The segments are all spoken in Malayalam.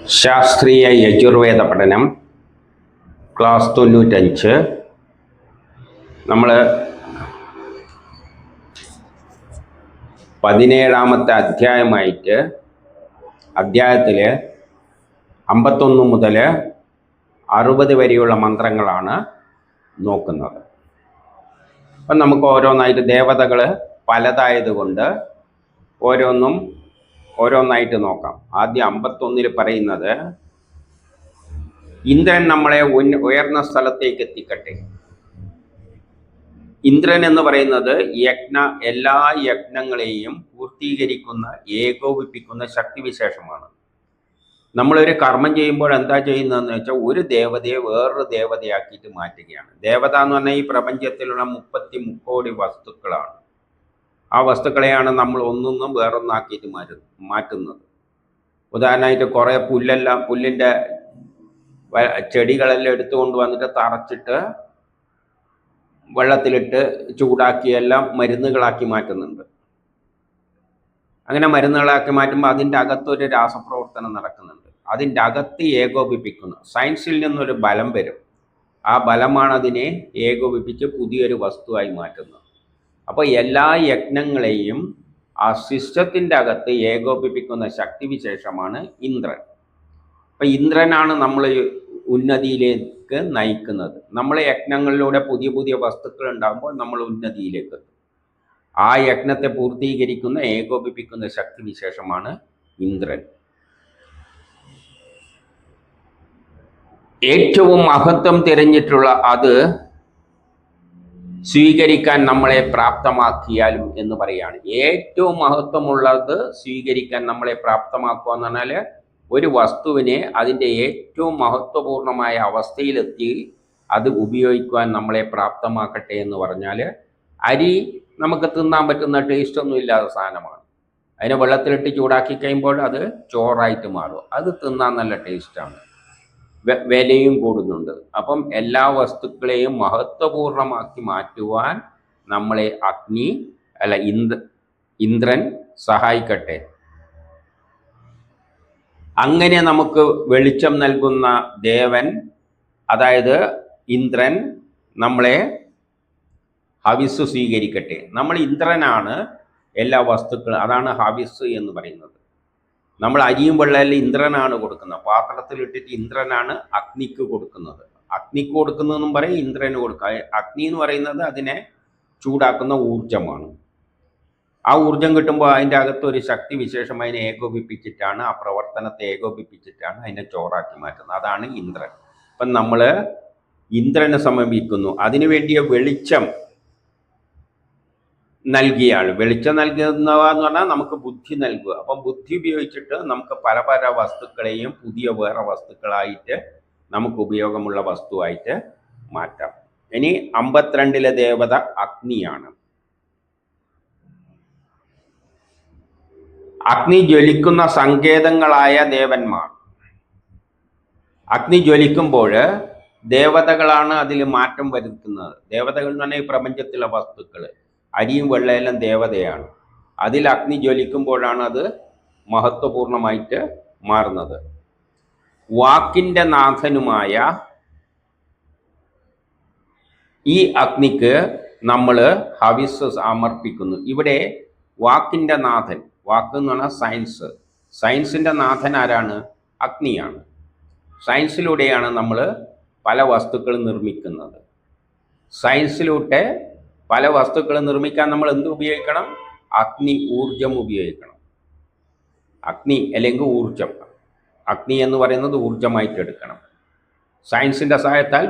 ശാസ്ത്രീയ യജുർവേദ പഠനം ക്ലാസ് 95. നമ്മൾ 17ാമത്തെ അധ്യായത്തിൽ 51 മുതൽ 60 വരെയുള്ള മന്ത്രങ്ങളാണ് നോക്കുന്നത്. അപ്പം നമുക്ക് ഓരോന്നായിട്ട് ദേവതകൾ പലതായതുകൊണ്ട് ഓരോന്നായിട്ട് നോക്കാം. ആദ്യം 51 പറയുന്നത്, ഇന്ദ്രൻ നമ്മളെ ഉയർന്ന സ്ഥലത്തേക്ക് എത്തിക്കട്ടെ. ഇന്ദ്രൻ എന്ന് പറയുന്നത് എല്ലാ യജ്ഞങ്ങളെയും പൂർത്തീകരിക്കുന്ന, ഏകോപിപ്പിക്കുന്ന ശക്തിവിശേഷമാണ്. നമ്മളൊരു കർമ്മം ചെയ്യുമ്പോൾ എന്താ ചെയ്യുന്നതെന്ന് വെച്ചാൽ ഒരു ദേവതയെ വേറൊരു ദേവതയാക്കിയിട്ട് മാറ്റുകയാണ്. ദേവത എന്ന് പറഞ്ഞാൽ ഈ പ്രപഞ്ചത്തിലുള്ള 33 കോടി വസ്തുക്കളാണ്. ആ വസ്തുക്കളെയാണ് നമ്മൾ ഒന്നൊന്നും വേറൊന്നാക്കിയിട്ട് മാറ്റുന്നത്. ഉദാഹരണമായിട്ട് കുറേ പുല്ലിൻ്റെ ചെടികളെല്ലാം എടുത്തുകൊണ്ട് വന്നിട്ട് തറച്ചിട്ട് വെള്ളത്തിലിട്ട് ചൂടാക്കിയെല്ലാം മരുന്നുകളാക്കി മാറ്റുന്നുണ്ട്. അങ്ങനെ മരുന്നുകളാക്കി മാറ്റുമ്പോൾ അതിൻ്റെ അകത്തൊരു രാസപ്രവർത്തനം നടക്കുന്നുണ്ട്. അതിൻ്റെ അകത്ത് ഏകോപിപ്പിക്കുന്നു. സയൻസിൽ നിന്നൊരു ബലം വരും. ആ ബലമാണ് അതിനെ ഏകോപിപ്പിച്ച് പുതിയൊരു വസ്തുവായി മാറ്റുന്നത്. അപ്പോൾ എല്ലാ യജ്ഞങ്ങളെയും ആ സിസ്റ്റത്തിൻ്റെ അകത്ത് ഏകോപിപ്പിക്കുന്ന ശക്തിവിശേഷമാണ് ഇന്ദ്രൻ. അപ്പം ഇന്ദ്രനാണ് നമ്മൾ ഉന്നതിയിലേക്ക് നയിക്കുന്നത്. നമ്മൾ യജ്ഞങ്ങളിലൂടെ പുതിയ പുതിയ വസ്തുക്കൾ ഉണ്ടാകുമ്പോൾ നമ്മൾ ഉന്നതിയിലേക്ക് എത്തും. ആ യജ്ഞത്തെ പൂർത്തീകരിക്കുന്ന, ഏകോപിപ്പിക്കുന്ന ശക്തിവിശേഷമാണ് ഇന്ദ്രൻ. ഏറ്റവും മഹത്വം തിരഞ്ഞിട്ടുള്ള അത് സ്വീകരിക്കാൻ നമ്മളെ പ്രാപ്തമാക്കിയാലും എന്ന് പറയാണ്. ഏറ്റവും മഹത്വമുള്ളത് സ്വീകരിക്കാൻ നമ്മളെ പ്രാപ്തമാക്കുക എന്ന് പറഞ്ഞാൽ ഒരു വസ്തുവിനെ അതിൻ്റെ ഏറ്റവും മഹത്വപൂർണമായ അവസ്ഥയിലെത്തി അത് ഉപയോഗിക്കുവാൻ നമ്മളെ പ്രാപ്തമാക്കട്ടെ എന്ന് പറഞ്ഞാൽ, അരി നമുക്ക് തിന്നാൻ പറ്റുന്ന ടേസ്റ്റൊന്നും ഇല്ലാത്ത സാധനമാണ്. അതിനെ വെള്ളത്തിലിട്ട് ചൂടാക്കി കഴിയുമ്പോൾ അത് ചോറായിട്ട് മാറും. അത് തിന്നാൻ നല്ല ടേസ്റ്റാണ്, വിലയും കൂടുന്നുണ്ട്. അപ്പം എല്ലാ വസ്തുക്കളെയും മഹത്വപൂർണമാക്കി മാറ്റുവാൻ നമ്മളെ ഇന്ദ്രൻ സഹായിക്കട്ടെ. അങ്ങനെ നമുക്ക് വെളിച്ചം നൽകുന്ന ദേവൻ, അതായത് ഇന്ദ്രൻ, നമ്മളെ ഹവിസ് സ്വീകരിക്കട്ടെ. നമ്മൾ ഇന്ദ്രനാണ് എല്ലാ വസ്തുക്കളും, അതാണ് ഹവിസ് എന്ന് പറയുന്നത്. നമ്മൾ അരിയും വെള്ളമെല്ലാം ഇന്ദ്രനാണ് കൊടുക്കുന്നത്. പാത്രത്തിലിട്ടിട്ട് ഇന്ദ്രനാണ് അഗ്നിക്ക് കൊടുക്കുന്നത്. അഗ്നിക്ക് കൊടുക്കുന്നതെന്നും പറയും, ഇന്ദ്രന് കൊടുക്കുക. അഗ്നി എന്ന് പറയുന്നത് അതിനെ ചൂടാക്കുന്ന ഊർജമാണ്. ആ ഊർജം കിട്ടുമ്പോൾ അതിൻ്റെ അകത്തൊരു ശക്തി വിശേഷം അതിനെ ഏകോപിപ്പിച്ചിട്ടാണ്, ആ പ്രവർത്തനത്തെ ഏകോപിപ്പിച്ചിട്ടാണ് അതിനെ ചോറാക്കി മാറ്റുന്നത്. അതാണ് ഇന്ദ്രൻ. അപ്പം നമ്മൾ ഇന്ദ്രനെ സമീപിക്കുന്നു. അതിനു വേണ്ടിയ വെളിച്ചം നൽകിയാണ്. വെളിച്ചം നൽകുന്നതെന്ന് പറഞ്ഞാൽ നമുക്ക് ബുദ്ധി നൽകുക. അപ്പം ബുദ്ധി ഉപയോഗിച്ചിട്ട് നമുക്ക് പല പല വസ്തുക്കളെയും പുതിയ വേറെ വസ്തുക്കളായിട്ട് നമുക്ക് ഉപയോഗമുള്ള വസ്തുവായിട്ട് മാറ്റാം. ഇനി 52 ദേവത അഗ്നിയാണ്. അഗ്നി ജ്വലിക്കുന്ന സങ്കേതങ്ങളായ ദേവന്മാർ. അഗ്നി ജ്വലിക്കുമ്പോൾ ദേവതകളാണ് അതിൽ മാറ്റം വരുത്തുന്നത്. ദേവതകൾ എന്ന് പറഞ്ഞാൽ ഈ പ്രപഞ്ചത്തിലെ വസ്തുക്കൾ, അരിയും വെള്ളയെല്ലാം ദേവതയാണ്. അതിൽ അഗ്നി ജ്വലിക്കുമ്പോഴാണ് അത് മഹത്വപൂർണമായിട്ട് മാറുന്നത്. വാക്കിൻ്റെ നാഥനുമായ ഈ അഗ്നിക്ക് നമ്മൾ ഹവിസ് സമർപ്പിക്കുന്നു. ഇവിടെ വാക്കിൻ്റെ നാഥൻ, വാക്ക് എന്ന് പറഞ്ഞാൽ സയൻസ്, സയൻസിൻ്റെ നാഥൻ ആരാണ്? അഗ്നിയാണ്. സയൻസിലൂടെയാണ് നമ്മൾ പല വസ്തുക്കളും നിർമ്മിക്കുന്നത്. സയൻസിലൂടെ പല വസ്തുക്കളും നിർമ്മിക്കാൻ നമ്മൾ എന്ത് ഉപയോഗിക്കണം? അഗ്നി, ഊർജം ഉപയോഗിക്കണം. അഗ്നി അല്ലെങ്കിൽ ഊർജം. അഗ്നി എന്ന് പറയുന്നത് ഊർജമായിട്ട് എടുക്കണം. സയൻസിൻ്റെ സഹായത്താൽ,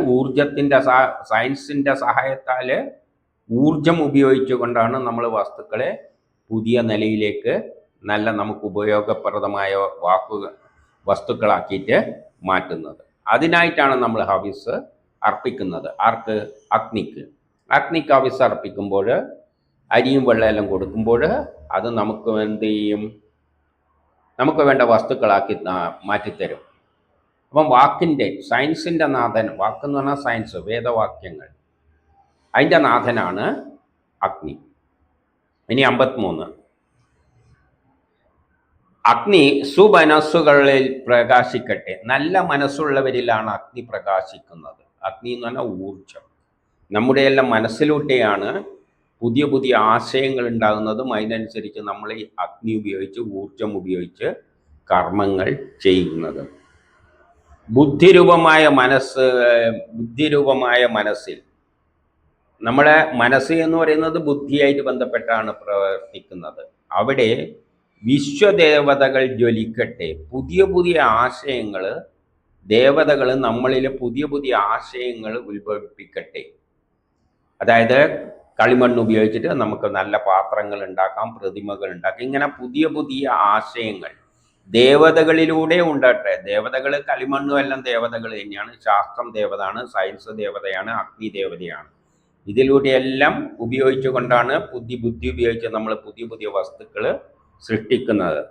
സയൻസിൻ്റെ സഹായത്താൽ ഊർജം ഉപയോഗിച്ചുകൊണ്ടാണ് നമ്മൾ വസ്തുക്കളെ പുതിയ നിലയിലേക്ക് നല്ല നമുക്ക് ഉപയോഗപ്രദമായ വസ്തുക്കളാക്കിയിട്ട് മാറ്റുന്നത്. അതിനായിട്ടാണ് നമ്മൾ ഹവിസ് അർപ്പിക്കുന്നത്. ആർക്ക്? അഗ്നിക്ക്. അഗ്നിക്ക് ഹവിസ് അർപ്പിക്കുമ്പോൾ, അരിയും വെള്ളമെല്ലാം കൊടുക്കുമ്പോൾ അത് നമുക്ക് എന്ത് ചെയ്യും? നമുക്ക് വേണ്ട വസ്തുക്കളാക്കി മാറ്റിത്തരും. അപ്പം വാക്കിൻ്റെ, സയൻസിൻ്റെ നാഥൻ, വാക്കെന്ന് പറഞ്ഞാൽ സയൻസ്, വേദവാക്യങ്ങൾ, അതിൻ്റെ നാഥനാണ് അഗ്നി. ഇനി 53. അഗ്നി സുമനസ്സുകളിൽ പ്രകാശിക്കട്ടെ. നല്ല മനസ്സുള്ളവരിലാണ് അഗ്നി പ്രകാശിക്കുന്നത്. അഗ്നി എന്ന് പറഞ്ഞാൽ ഊർജം. നമ്മുടെ എല്ലാം മനസ്സിലൂടെയാണ് പുതിയ പുതിയ ആശയങ്ങൾ ഉണ്ടാകുന്നതും അതിനനുസരിച്ച് നമ്മൾ ഈ അഗ്നി ഉപയോഗിച്ച് ഊർജം ഉപയോഗിച്ച് കർമ്മങ്ങൾ ചെയ്യുന്നത്. ബുദ്ധിരൂപമായ മനസ്സിൽ നമ്മുടെ മനസ്സ് എന്ന് പറയുന്നത് ബുദ്ധിയായിട്ട് ബന്ധപ്പെട്ടാണ് പ്രവർത്തിക്കുന്നത്. അവിടെ വിശ്വദേവതകൾ ജ്വലിക്കട്ടെ. പുതിയ പുതിയ ആശയങ്ങൾ, ദേവതകൾ നമ്മളിൽ പുതിയ പുതിയ ആശയങ്ങൾ ഉത്ഭവിപ്പിക്കട്ടെ. അതായത് കളിമണ്ണ് ഉപയോഗിച്ചിട്ട് നമുക്ക് നല്ല പാത്രങ്ങൾ ഉണ്ടാക്കാം, പ്രതിമകൾ ഉണ്ടാക്കാം. ഇങ്ങനെ പുതിയ പുതിയ ആശയങ്ങൾ ദേവതകളിലൂടെ ഉണ്ടാകട്ടെ. ദേവതകൾ കളിമണ്ണും എല്ലാം ദേവതകൾ തന്നെയാണ്. ശാസ്ത്രം ദേവതയാണ്, സയൻസ് ദേവതയാണ്, അഗ്നി ദേവതയാണ്. ഇതിലൂടെയെല്ലാം ഉപയോഗിച്ചുകൊണ്ടാണ് ബുദ്ധി ഉപയോഗിച്ച് നമ്മൾ പുതിയ പുതിയ വസ്തുക്കൾ സൃഷ്ടിക്കുന്നത്.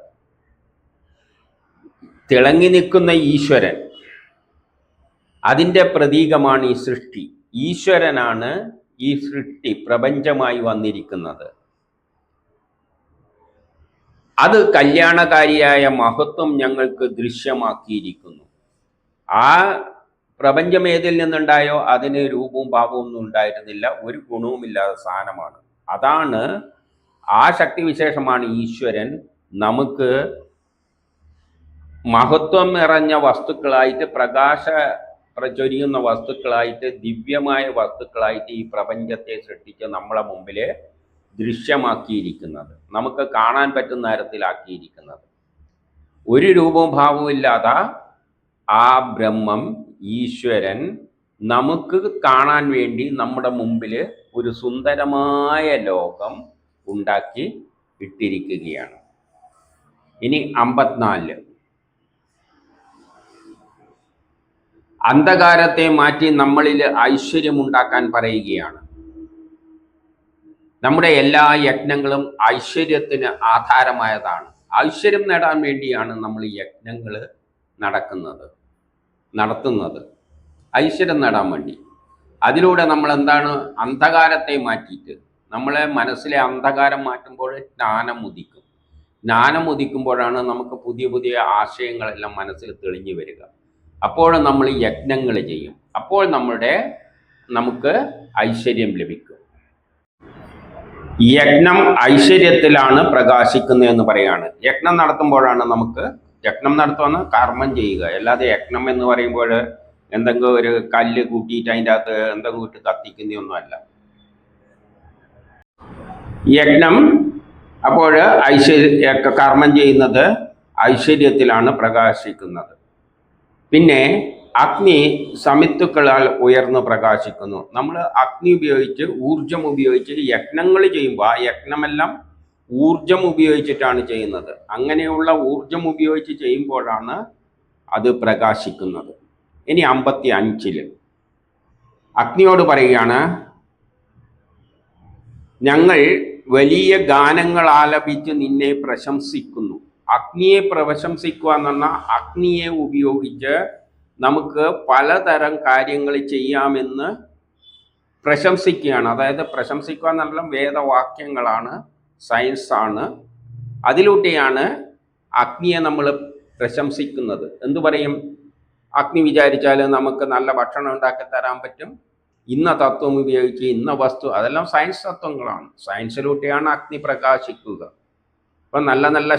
തിളങ്ങി നിൽക്കുന്ന ഈശ്വരൻ, അതിൻ്റെ പ്രതീകമാണ് ഈ സൃഷ്ടി. ഈശ്വരനാണ് ഈ സൃഷ്ടി പ്രപഞ്ചമായി വന്നിരിക്കുന്നത്. അത് കല്യാണകാരിയായ മഹത്വം ഞങ്ങൾക്ക് ദൃശ്യമാക്കിയിരിക്കുന്നു. ആ പ്രപഞ്ചം ഏതിൽ നിന്നുണ്ടായോ അതിന് രൂപവും ഭാവവും ഒന്നും ഉണ്ടായിരുന്നില്ല, ഒരു ഗുണവുമില്ലാത്ത സാധനമാണ്. അതാണ് ആ ശക്തിവിശേഷമാണ് ഈശ്വരൻ നമുക്ക് മഹത്വം നിറഞ്ഞ വസ്തുക്കളായിട്ട്, പ്രകാശ പ്രചൊരിയുന്ന വസ്തുക്കളായിട്ട്, ദിവ്യമായ വസ്തുക്കളായിട്ട് ഈ പ്രപഞ്ചത്തെ സൃഷ്ടിച്ച് നമ്മളെ മുമ്പിൽ ദൃശ്യമാക്കിയിരിക്കുന്നത്, നമുക്ക് കാണാൻ പറ്റുന്ന തരത്തിലാക്കിയിരിക്കുന്നത്. ഒരു രൂപവും ഭാവവും ഇല്ലാത്ത ആ ബ്രഹ്മം ഈശ്വരൻ നമുക്ക് കാണാൻ വേണ്ടി നമ്മുടെ മുമ്പിൽ ഒരു സുന്ദരമായ ലോകം ഉണ്ടാക്കി ഇട്ടിരിക്കുകയാണ്. ഇനി 54. അന്ധകാരത്തെ മാറ്റി നമ്മളിൽ ഐശ്വര്യമുണ്ടാക്കാൻ പറയുകയാണ്. നമ്മുടെ എല്ലാ യജ്ഞങ്ങളും ഐശ്വര്യത്തിന് ആധാരമായതാണ്. ഐശ്വര്യം നേടാൻ വേണ്ടിയാണ് നമ്മൾ യജ്ഞങ്ങൾ നടത്തുന്നത്. ഐശ്വര്യം നേടാൻ വേണ്ടി. അതിലൂടെ നമ്മൾ എന്താണ്, അന്ധകാരത്തെ മാറ്റിയിട്ട്, നമ്മളെ മനസ്സിലെ അന്ധകാരം മാറ്റുമ്പോൾ ജ്ഞാനം ഉദിക്കും. ജ്ഞാനം ഉദിക്കുമ്പോഴാണ് നമുക്ക് പുതിയ പുതിയ ആശയങ്ങളെല്ലാം മനസ്സിൽ തെളിഞ്ഞു വരിക. അപ്പോൾ നമ്മൾ യജ്ഞങ്ങൾ ചെയ്യും. അപ്പോൾ നമുക്ക് ഐശ്വര്യം ലഭിക്കും. യജ്ഞം ഐശ്വര്യത്തിലാണ് പ്രകാശിക്കുന്നതെന്ന് പറയാണ്. യജ്ഞം നടത്തുമ്പോഴാണ് യജ്ഞം നടത്തുന്ന കർമ്മം ചെയ്യുക. അല്ലാതെ യജ്ഞം എന്ന് പറയുമ്പോൾ എന്തെങ്കിലും ഒരു കല്ല് കൂട്ടിയിട്ട് അതിൻ്റെ അകത്ത് എന്തെങ്കിലും ഇട്ട് കത്തിക്കുന്നതൊന്നുമല്ല യജ്ഞം. അപ്പോൾ കർമ്മം ചെയ്യുന്നത് ഐശ്വര്യത്തിലാണ് പ്രകാശിക്കുന്നത്. പിന്നെ അഗ്നി സമിത്തുക്കളാൽ ഉയർന്നു പ്രകാശിക്കുന്നു. നമ്മൾ അഗ്നി ഉപയോഗിച്ച്, ഊർജം ഉപയോഗിച്ച് യജ്ഞങ്ങൾ ചെയ്യുമ്പോൾ ആ യജ്ഞമെല്ലാം ഊർജം ഉപയോഗിച്ചിട്ടാണ് ചെയ്യുന്നത്. അങ്ങനെയുള്ള ഊർജം ഉപയോഗിച്ച് ചെയ്യുമ്പോഴാണ് അത് പ്രകാശിക്കുന്നത്. ഇനി 55 അഗ്നിയോട് പറയുകയാണ്, ഞങ്ങൾ വലിയ ഗാനങ്ങൾ ആലപിച്ച് നിന്നെ പ്രശംസിക്കുന്നു. അഗ്നിയെ പ്രശംസിക്കുക എന്ന് പറഞ്ഞാൽ അഗ്നിയെ ഉപയോഗിച്ച് നമുക്ക് പലതരം കാര്യങ്ങൾ ചെയ്യാമെന്ന് പ്രശംസിക്കുകയാണ്. അതായത് പ്രശംസിക്കുക എന്നുള്ള വേദവാക്യങ്ങളാണ്, സയൻസാണ്. അതിലൂടെയാണ് അഗ്നിയെ നമ്മൾ പ്രശംസിക്കുന്നത്. എന്തു പറയും? അഗ്നി വിചാരിച്ചാൽ നമുക്ക് നല്ല ഭക്ഷണം ഉണ്ടാക്കി തരാൻ പറ്റും. ഇന്ന തത്വം ഉപയോഗിച്ച് ഇന്ന വസ്തു, അതെല്ലാം സയൻസ് തത്വങ്ങളാണ്. സയൻസിലൂടെയാണ് അഗ്നി പ്രകാശിക്കുക. അപ്പം നല്ല നല്ല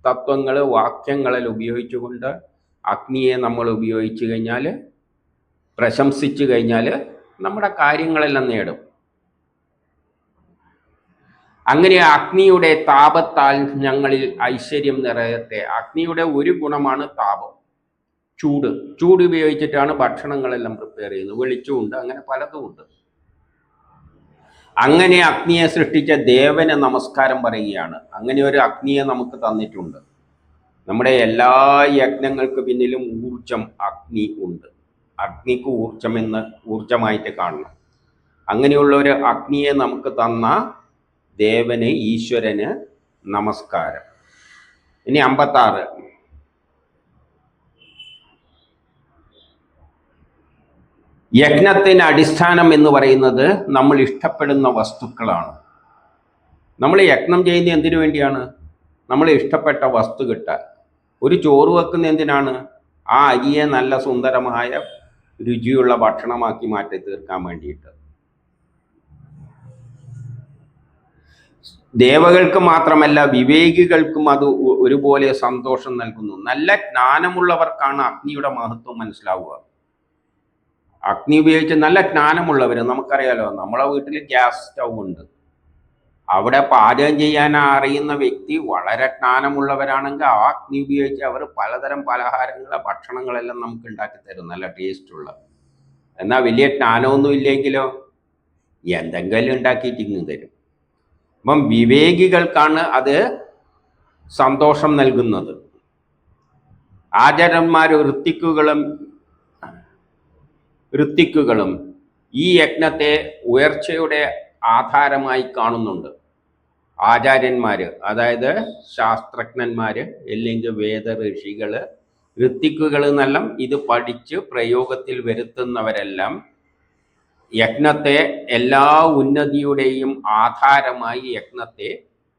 തത്വങ്ങൾ വാക്യങ്ങളിൽ ഉപയോഗിച്ചുകൊണ്ട് അഗ്നിയെ നമ്മൾ ഉപയോഗിച്ചു കഴിഞ്ഞാൽ, പ്രശംസിച്ചു കഴിഞ്ഞാൽ നമ്മുടെ കാര്യങ്ങളെല്ലാം നേടും. അങ്ങനെ അഗ്നിയുടെ താപത്താൽ ഞങ്ങളിൽ ഐശ്വര്യം നിറയട്ടെ. അഗ്നിയുടെ ഒരു ഗുണമാണ് താപം, ചൂട് ഉപയോഗിച്ചിട്ടാണ് ഭക്ഷണങ്ങളെല്ലാം പ്രിപ്പയർ ചെയ്യുന്നത്. വെളിച്ചമുണ്ട്, അങ്ങനെ പലതുമുണ്ട്. അങ്ങനെ അഗ്നിയെ സൃഷ്ടിച്ച ദേവന് നമസ്കാരം പറയുകയാണ്. അങ്ങനെ ഒരു അഗ്നിയെ നമുക്ക് തന്നിട്ടുണ്ട്. നമ്മുടെ എല്ലാ യജ്ഞങ്ങൾക്ക് പിന്നിലും അഗ്നി ഉണ്ട്. അഗ്നിക്ക് ഊർജമായിട്ട് കാണണം. അങ്ങനെയുള്ള ഒരു അഗ്നിയെ നമുക്ക് തന്ന ദേവന്, ഈശ്വരന് നമസ്കാരം. ഇനി 56 യജ്ഞത്തിന് അടിസ്ഥാനം എന്ന് പറയുന്നത് നമ്മൾ ഇഷ്ടപ്പെടുന്ന വസ്തുക്കളാണ്. നമ്മൾ യജ്ഞം ചെയ്യുന്നത് എന്തിനു വേണ്ടിയാണ്? നമ്മൾ ഇഷ്ടപ്പെട്ട വസ്തു കിട്ടുക. ഒരു ചോറ് വെക്കുന്ന എന്തിനാണ്? ആ അരിയെ നല്ല സുന്ദരമായ രുചിയുള്ള ഭക്ഷണമാക്കി മാറ്റി തീർക്കാൻ വേണ്ടിയിട്ട്. ദേവകൾക്ക് മാത്രമല്ല വിവേകികൾക്കും അത് ഒരുപോലെ സന്തോഷം നൽകുന്നു. നല്ല ജ്ഞാനമുള്ളവർക്കാണ് അഗ്നിയുടെ മഹത്വം മനസ്സിലാവുക. അഗ്നി ഉപയോഗിച്ച് നല്ല ജ്ഞാനമുള്ളവർ, നമുക്കറിയാലോ, നമ്മളെ വീട്ടിൽ ഗ്യാസ് സ്റ്റൗ ഉണ്ട്, അവിടെ പാചകം ചെയ്യാൻ അറിയുന്ന വ്യക്തി വളരെ ജ്ഞാനമുള്ളവരാണെങ്കിൽ ആ അഗ്നി ഉപയോഗിച്ച് അവർ പലതരം പലഹാരങ്ങളെ ഭക്ഷണങ്ങളെല്ലാം നമുക്ക് ഉണ്ടാക്കി തരും, നല്ല ടേസ്റ്റുള്ള. എന്നാൽ വലിയ ജ്ഞാനമൊന്നും ഇല്ലെങ്കിലോ എന്തെങ്കിലും ഉണ്ടാക്കിയിട്ട് ഇങ്ങ് തരും. അപ്പം വിവേകികൾക്കാണ് അത് സന്തോഷം നൽകുന്നത്. ആചാര്യന്മാർ ഋത്തിക്കുകളും ഈ യജ്ഞത്തെ ഉയർച്ചയുടെ ആധാരമായി കാണുന്നുണ്ട്. ആചാര്യന്മാര്, അതായത് ശാസ്ത്രജ്ഞന്മാര്, അല്ലെങ്കിൽ വേദ ഋഷികള്, ഋത്തിക്കുകൾ എന്നെല്ലാം ഇത് പഠിച്ച് പ്രയോഗത്തിൽ വരുത്തുന്നവരെല്ലാം യജ്ഞത്തെ എല്ലാ ഉന്നതിയുടെയും ആധാരമായി യജ്ഞത്തെ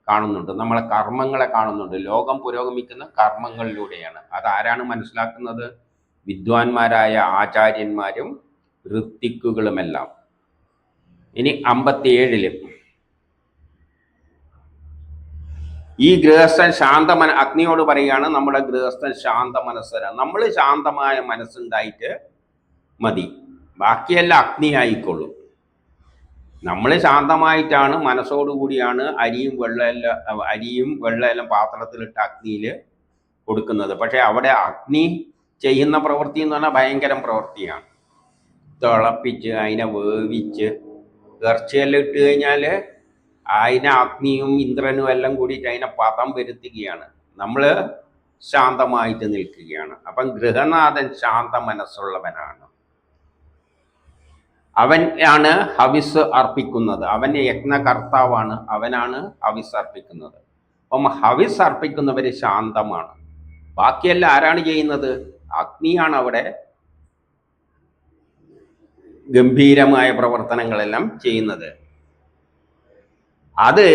കാണുന്നുണ്ട്. നമ്മളെ കർമ്മങ്ങളെ കാണുന്നുണ്ട്. ലോകം പുരോഗമിക്കുന്ന കർമ്മങ്ങളിലൂടെയാണ്. അതാരാണ് മനസ്സിലാക്കുന്നത്? വിദ്വാൻമാരായ ആചാര്യന്മാരും ഋത്തിക്കുകളുമെല്ലാം. ഇനി 57 ഈ ഗൃഹസ്ഥൻ അഗ്നിയോട് പറയുകയാണ്, നമ്മുടെ ഗൃഹസ്ഥൻ ശാന്ത മനസ്സരാണ്. നമ്മൾ ശാന്തമായ മനസ്സുണ്ടായിട്ട് മതി, ബാക്കിയെല്ലാം അഗ്നി ആയിക്കൊള്ളും. നമ്മൾ ശാന്തമായിട്ടാണ്, മനസ്സോടുകൂടിയാണ് അരിയും വെള്ളമെല്ലാം പാത്രത്തിലിട്ട് അഗ്നിയിൽ കൊടുക്കുന്നത്. പക്ഷെ അവിടെ അഗ്നി ചെയ്യുന്ന പ്രവൃത്തി എന്ന് പറഞ്ഞാൽ ഭയങ്കരം പ്രവൃത്തിയാണ്. തിളപ്പിച്ച് അതിനെ വേവിച്ച് ഇറച്ചിയെല്ലാം ഇട്ട് കഴിഞ്ഞാൽ അതിനെ അഗ്നിയും ഇന്ദ്രനും എല്ലാം കൂടിയിട്ട് അതിനെ പദം വരുത്തുകയാണ്. നമ്മൾ ശാന്തമായിട്ട് നിൽക്കുകയാണ്. അപ്പം ഗൃഹനാഥൻ ശാന്ത മനസ്സുള്ളവനാണ്. അവൻ ആണ് ഹവിസ് അർപ്പിക്കുന്നത്. അവൻ യജ്ഞകർത്താവാണ്, അവനാണ് ഹവിസ് അർപ്പിക്കുന്നത്. അപ്പം ഹവിസ് അർപ്പിക്കുന്നവർ ശാന്തമാണ്. ബാക്കിയെല്ലാം ആരാണ് ചെയ്യുന്നത്? അഗ്നിയാണ് അവിടെ ഗംഭീരമായ പ്രവർത്തനങ്ങളെല്ലാം ചെയ്യുന്നത്. അത്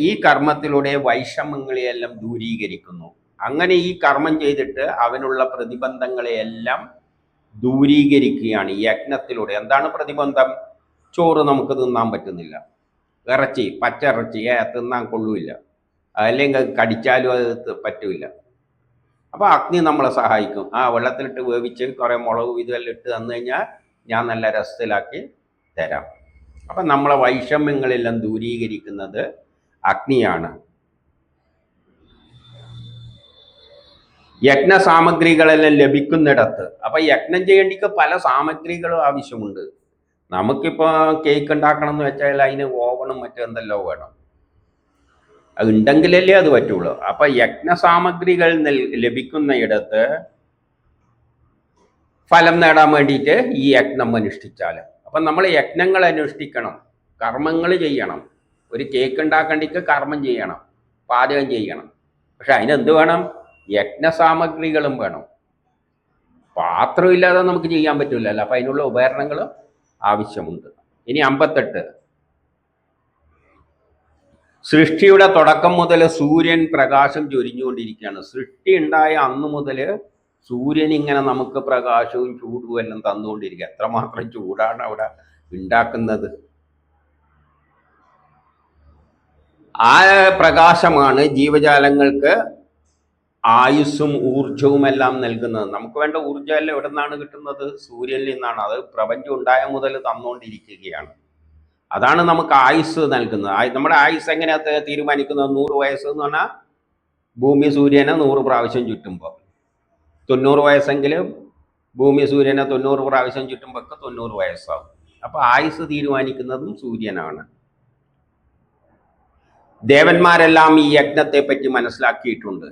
ഈ കർമ്മത്തിലൂടെ വൈഷമ്യങ്ങളെയെല്ലാം ദൂരീകരിക്കുന്നു. അങ്ങനെ ഈ കർമ്മം ചെയ്തിട്ട് അവനുള്ള പ്രതിബന്ധങ്ങളെയെല്ലാം ദൂരീകരിക്കുകയാണ് ഈ യജ്ഞത്തിലൂടെ. എന്താണ് പ്രതിബന്ധം? ചോറ് നമുക്ക് തിന്നാൻ പറ്റുന്നില്ല, ഇറച്ചി, പച്ച ഇറച്ചി തിന്നാൻ കൊള്ളില്ല, അല്ലെങ്കിൽ കടിച്ചാലും അത് പറ്റില്ല. അപ്പോൾ അഗ്നി നമ്മളെ സഹായിക്കും. വെള്ളത്തിലിട്ട് വേവിച്ച് കുറേ മുളക് ഇതെല്ലാം ഇട്ട് തന്നു കഴിഞ്ഞാൽ ഞാൻ നല്ല രസത്തിലാക്കി തരാം. അപ്പം നമ്മളെ വൈഷമ്യങ്ങളെല്ലാം ദൂരീകരിക്കുന്നത് അഗ്നിയാണ്. യജ്ഞ സാമഗ്രികളെല്ലാം ലഭിക്കുന്നിടത്ത്, അപ്പൊ യജ്ഞം ചെയ്യേണ്ടിക്ക് പല സാമഗ്രികളും ആവശ്യമുണ്ട്. നമുക്കിപ്പോൾ കേക്ക് ഉണ്ടാക്കണം എന്ന് വെച്ചാൽ അതിന് ഓവണും മറ്റെന്തെല്ലോ വേണം, അത് ഉണ്ടെങ്കിലല്ലേ അത് പറ്റുള്ളൂ. അപ്പൊ യജ്ഞ സാമഗ്രികൾ ലഭിക്കുന്നയിടത്ത് ഫലം നേടാൻ വേണ്ടിയിട്ട് ഈ യജ്ഞം അനുഷ്ഠിച്ചാൽ, അപ്പം നമ്മൾ യജ്ഞങ്ങൾ അനുഷ്ഠിക്കണം, കർമ്മങ്ങൾ ചെയ്യണം. ഒരു കേക്ക് ഉണ്ടാക്കേണ്ടിക്ക് കർമ്മം ചെയ്യണം, പാചകം ചെയ്യണം. പക്ഷെ അതിനെന്ത് വേണം? യജ്ഞസാമഗ്രികളും വേണം. പാത്രമില്ലാതെ നമുക്ക് ചെയ്യാൻ പറ്റില്ലല്ലോ. അപ്പം അതിനുള്ള ഉപകരണങ്ങളും ആവശ്യമുണ്ട്. ഇനി 58 സൃഷ്ടിയുടെ തുടക്കം മുതൽ സൂര്യൻ പ്രകാശം ചൊരിഞ്ഞുകൊണ്ടിരിക്കുകയാണ്. സൃഷ്ടി ഉണ്ടായ അന്നു മുതൽ സൂര്യൻ ഇങ്ങനെ നമുക്ക് പ്രകാശവും ചൂടും എല്ലാം തന്നുകൊണ്ടിരിക്കുക. എത്രമാത്രം ചൂടാണ് അവിടെ ഉണ്ടാക്കുന്നത്. ആ പ്രകാശമാണ് ജീവജാലങ്ങൾക്ക് ആയുസ്സും ഊർജവും എല്ലാം നൽകുന്നത്. നമുക്ക് വേണ്ട ഊർജ്ജം എല്ലാം എവിടെ നിന്നാണ് കിട്ടുന്നത്? സൂര്യനിൽ നിന്നാണ്. അത് പ്രപഞ്ചം ഉണ്ടായ മുതൽ തന്നുകൊണ്ടിരിക്കുകയാണ്. അതാണ് നമുക്ക് ആയുസ് നൽകുന്നത്. നമ്മുടെ ആയുസ് എങ്ങനെയാ തീരുമാനിക്കുന്നത്? 100 വയസ്സ് എന്ന് പറഞ്ഞാൽ ഭൂമി സൂര്യനെ 100 പ്രാവശ്യം ചുറ്റുമ്പോൾ, 90 വയസ്സെങ്കിലും ഭൂമി സൂര്യനെ 90 പ്രാവശ്യം ചുറ്റുമ്പോൾ 90 വയസ്സാവും. അപ്പൊ ആയുസ് തീരുമാനിക്കുന്നതും സൂര്യനാണ്. ദേവന്മാരെല്ലാം ഈ യജ്ഞത്തെ പറ്റി മനസ്സിലാക്കിയിട്ടുണ്ട്.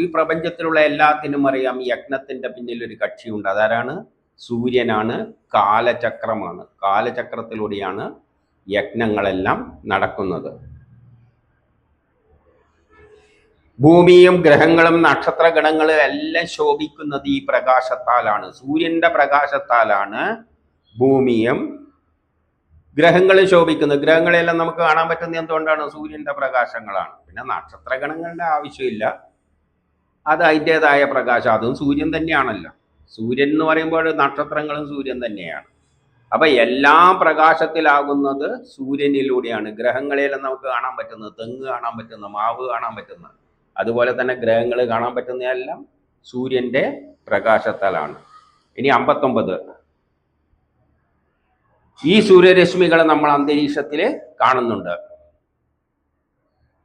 ഈ പ്രപഞ്ചത്തിലുള്ള എല്ലാത്തിനും അറിയാം ഈ യജ്ഞത്തിന്റെ പിന്നിൽ ഒരു കക്ഷിയുണ്ട്. അതാരാണ്? സൂര്യനാണ്. കാലചക്രമാണ്. കാലചക്രത്തിലൂടെയാണ് യജ്ഞങ്ങളെല്ലാം നടക്കുന്നത്. ഭൂമിയും ഗ്രഹങ്ങളും നക്ഷത്രഗണങ്ങളും എല്ലാം ശോഭിക്കുന്നത് ഈ പ്രകാശത്താലാണ്. സൂര്യന്റെ പ്രകാശത്താലാണ് ഭൂമിയും ഗ്രഹങ്ങൾ ശോഭിക്കുന്നു. ഗ്രഹങ്ങളെല്ലാം നമുക്ക് കാണാൻ പറ്റുന്ന എന്തുകൊണ്ടാണ്? സൂര്യന്റെ പ്രകാശങ്ങളാണ്. പിന്നെ നക്ഷത്രഗണങ്ങളുടെ ആവശ്യമില്ല, അത് അതിൻ്റെതായ പ്രകാശം, അതും സൂര്യൻ തന്നെയാണല്ലോ. സൂര്യൻ എന്ന് പറയുമ്പോൾ നക്ഷത്രങ്ങളും സൂര്യൻ തന്നെയാണ്. അപ്പൊ എല്ലാം പ്രകാശത്തിലാകുന്നത് സൂര്യനിലൂടെയാണ്. ഗ്രഹങ്ങളെല്ലാം നമുക്ക് കാണാൻ പറ്റുന്നത്, തെങ്ങ് കാണാൻ പറ്റുന്ന, മാവ് കാണാൻ പറ്റുന്ന, അതുപോലെ തന്നെ ഗ്രഹങ്ങൾ കാണാൻ പറ്റുന്നതെല്ലാം സൂര്യന്റെ പ്രകാശത്താലാണ്. ഇനി 59, ഈ സൂര്യരശ്മികളെ നമ്മൾ അന്തരീക്ഷത്തിൽ കാണുന്നുണ്ട്,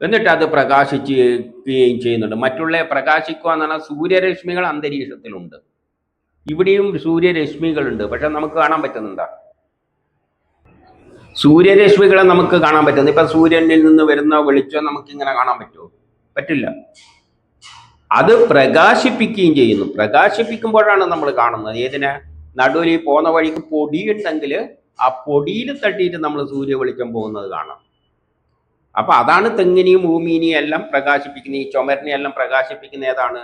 എന്നിട്ട് അത് പ്രകാശിക്കുകയും ചെയ്യുന്നുണ്ട്. മറ്റുള്ള പ്രകാശിക്കുക എന്ന് പറഞ്ഞാൽ സൂര്യരശ്മികൾ അന്തരീക്ഷത്തിലുണ്ട്, ഇവിടെയും സൂര്യരശ്മികളുണ്ട്. പക്ഷെ നമുക്ക് കാണാൻ പറ്റുന്നുണ്ടോ? സൂര്യരശ്മികളെ നമുക്ക് കാണാൻ പറ്റുന്നു. ഇപ്പൊ സൂര്യനിൽ നിന്ന് വരുന്ന വെളിച്ചം നമുക്ക് ഇങ്ങനെ കാണാൻ പറ്റുമോ? പറ്റില്ല. അത് പ്രകാശിപ്പിക്കുകയും ചെയ്യുന്നു. പ്രകാശിപ്പിക്കുമ്പോഴാണ് നമ്മൾ കാണുന്നത്. ഏതിനെ? നടുവിൽ പോകുന്ന വഴിക്ക് പൊടിയുണ്ടെങ്കിൽ ആ പൊടിയിൽ തട്ടിയിട്ട് നമ്മൾ സൂര്യ വെളിച്ചം പോകുന്നത് കാണാം. അപ്പൊ അതാണ് തെങ്ങിനെയും ഭൂമിനെയും എല്ലാം പ്രകാശിപ്പിക്കുന്ന, ഈ ചുമരിനെ എല്ലാം പ്രകാശിപ്പിക്കുന്ന ഏതാണ്?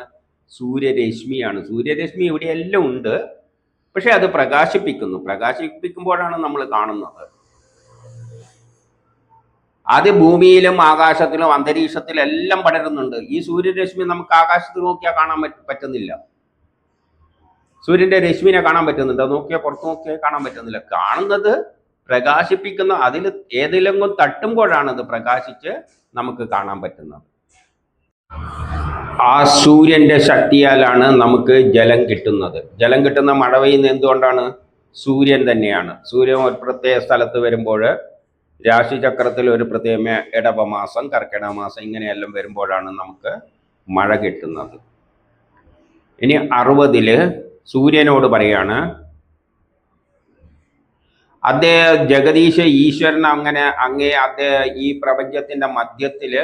സൂര്യരശ്മിയാണ്. സൂര്യരശ്മി ഇവിടെയെല്ലാം ഉണ്ട്, പക്ഷെ അത് പ്രകാശിപ്പിക്കുന്നു. പ്രകാശിപ്പിക്കുമ്പോഴാണ് നമ്മൾ കാണുന്നത്. അത് ഭൂമിയിലും ആകാശത്തിലും അന്തരീക്ഷത്തിലും എല്ലാം പടരുന്നുണ്ട്. ഈ സൂര്യരശ്മി നമുക്ക് ആകാശത്ത് നോക്കിയാൽ കാണാൻ പറ്റുന്നില്ല. സൂര്യന്റെ രശ്മിനെ കാണാൻ പറ്റുന്നുണ്ടോ? നോക്കിയാൽ പുറത്ത് നോക്കിയാൽ കാണാൻ പറ്റുന്നില്ല. കാണുന്നത് പ്രകാശിപ്പിക്കുന്ന, അതിൽ ഏതിലെങ്കിലും തട്ടുമ്പോഴാണ് അത് പ്രകാശിച്ച് നമുക്ക് കാണാൻ പറ്റുന്നത്. ആ സൂര്യന്റെ ശക്തിയാലാണ് നമുക്ക് ജലം കിട്ടുന്നത്. ജലം കിട്ടുന്ന, മഴ പെയ്യുന്ന എന്തുകൊണ്ടാണ്? സൂര്യൻ തന്നെയാണ്. സൂര്യൻ ഒരു പ്രത്യേക സ്ഥലത്ത് വരുമ്പോൾ, രാശിചക്രത്തിൽ ഒരു പ്രത്യേക ഇടവമാസം, കർക്കിടക മാസം, ഇങ്ങനെയെല്ലാം വരുമ്പോഴാണ് നമുക്ക് മഴ കിട്ടുന്നത്. ഇനി 60 സൂര്യനോട് പറയാണ്, അദ്ദേഹം ജഗദീശ ഈശ്വരൻ അങ്ങേ അദ്ദേഹം ഈ പ്രപഞ്ചത്തിന്റെ മധ്യത്തില്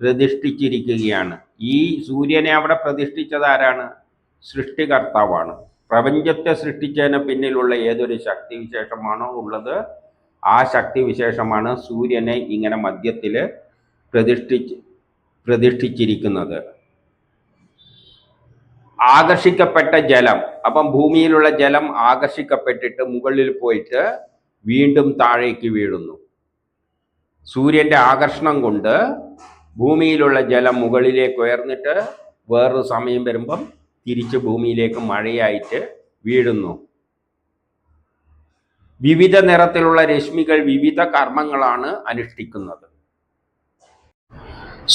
പ്രതിഷ്ഠിച്ചിരിക്കുകയാണ്. ഈ സൂര്യനെ അവിടെ പ്രതിഷ്ഠിച്ചത് ആരാണ്? സൃഷ്ടികർത്താവാണ്. പ്രപഞ്ചത്തെ സൃഷ്ടിച്ചതിന് പിന്നിലുള്ള ഏതൊരു ശക്തിവിശേഷമാണോ ഉള്ളത്, ആ ശക്തിവിശേഷമാണ് സൂര്യനെ ഇങ്ങനെ മധ്യത്തിൽ പ്രതിഷ്ഠിച്ചിരിക്കുന്നത്. ആകർഷിക്കപ്പെട്ട ജലം, അപ്പം ഭൂമിയിലുള്ള ജലം ആകർഷിക്കപ്പെട്ടിട്ട് മുകളിൽ പോയിട്ട് വീണ്ടും താഴേക്ക് വീഴുന്നു. സൂര്യന്റെ ആകർഷണം കൊണ്ട് ഭൂമിയിലുള്ള ജലം മുകളിലേക്ക് ഉയർന്നിട്ട് വേറൊരു സമയം വരുമ്പം തിരിച്ച് ഭൂമിയിലേക്ക് മഴയായിട്ട് വീഴുന്നു. വിവിധ നിറത്തിലുള്ള രശ്മികൾ വിവിധ കർമ്മങ്ങളാണ് അനുഷ്ഠിക്കുന്നത്.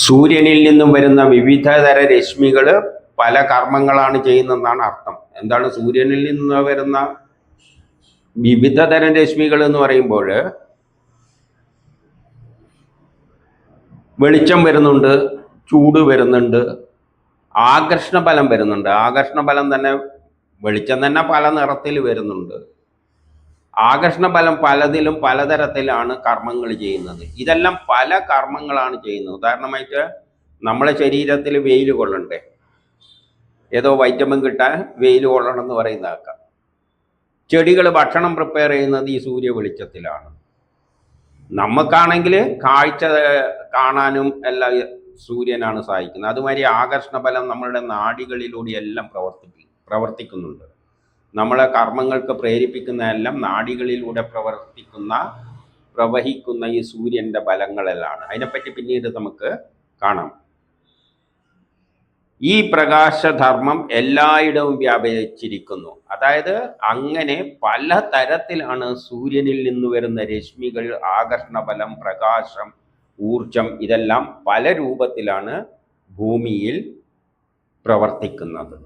സൂര്യനിൽ നിന്നും വരുന്ന വിവിധ തര രശ്മികൾ പല കർമ്മങ്ങളാണ് ചെയ്യുന്നതെന്നാണ് അർത്ഥം. എന്താണ് സൂര്യനിൽ നിന്ന് വരുന്ന വിവിധ തരം രശ്മികൾ എന്ന് പറയുമ്പോൾ? വെളിച്ചം വരുന്നുണ്ട്, ചൂട് വരുന്നുണ്ട്, ആകർഷണ ബലം വരുന്നുണ്ട്. ആകർഷണ ബലം തന്നെ, വെളിച്ചം തന്നെ പല നിറത്തിൽ വരുന്നുണ്ട്. ആകർഷണ ബലം പലതിലും പലതരത്തിലാണ് കർമ്മങ്ങൾ ചെയ്യുന്നത്. ഇതെല്ലാം പല കർമ്മങ്ങളാണ് ചെയ്യുന്നത്. ഉദാഹരണമായിട്ട് നമ്മളെ ശരീരത്തിൽ വെയിൽ കൊള്ളണ്ടേ, ഏതോ വൈറ്റമിൻ കിട്ടാൻ വെയിൽ കൊള്ളണം എന്ന് പറയുന്നതാക്കാം. ചെടികൾ ഭക്ഷണം പ്രിപ്പയർ ചെയ്യുന്നത് ഈ സൂര്യ വെളിച്ചത്തിലാണ്. നമുക്കാണെങ്കിൽ കാഴ്ച കാണാനും എല്ലാം സൂര്യനാണ് സഹായിക്കുന്നത്. അതുമാതിരി ആകർഷണ ബലം നമ്മളുടെ നാഡികളിലൂടെ എല്ലാം പ്രവർത്തിക്കുന്നുണ്ട്. നമ്മളെ കർമ്മങ്ങൾക്ക് പ്രേരിപ്പിക്കുന്ന എല്ലാം നാഡികളിലൂടെ പ്രവഹിക്കുന്ന ഈ സൂര്യന്റെ ബലങ്ങളെല്ലാം. അതിനെപ്പറ്റി പിന്നീട് നമുക്ക് കാണാം. ഈ പ്രകാശധർമ്മം എല്ലായിടവും വ്യാപിച്ചിരിക്കുന്നു. അതായത് അങ്ങനെ പല തരത്തിലാണ് സൂര്യനിൽ നിന്ന് വരുന്ന രശ്മികൾ, ആകർഷണ ബലം, പ്രകാശം, ഊർജം, ഇതെല്ലാം പല രൂപത്തിലാണ് ഭൂമിയിൽ പ്രവർത്തിക്കുന്നത്.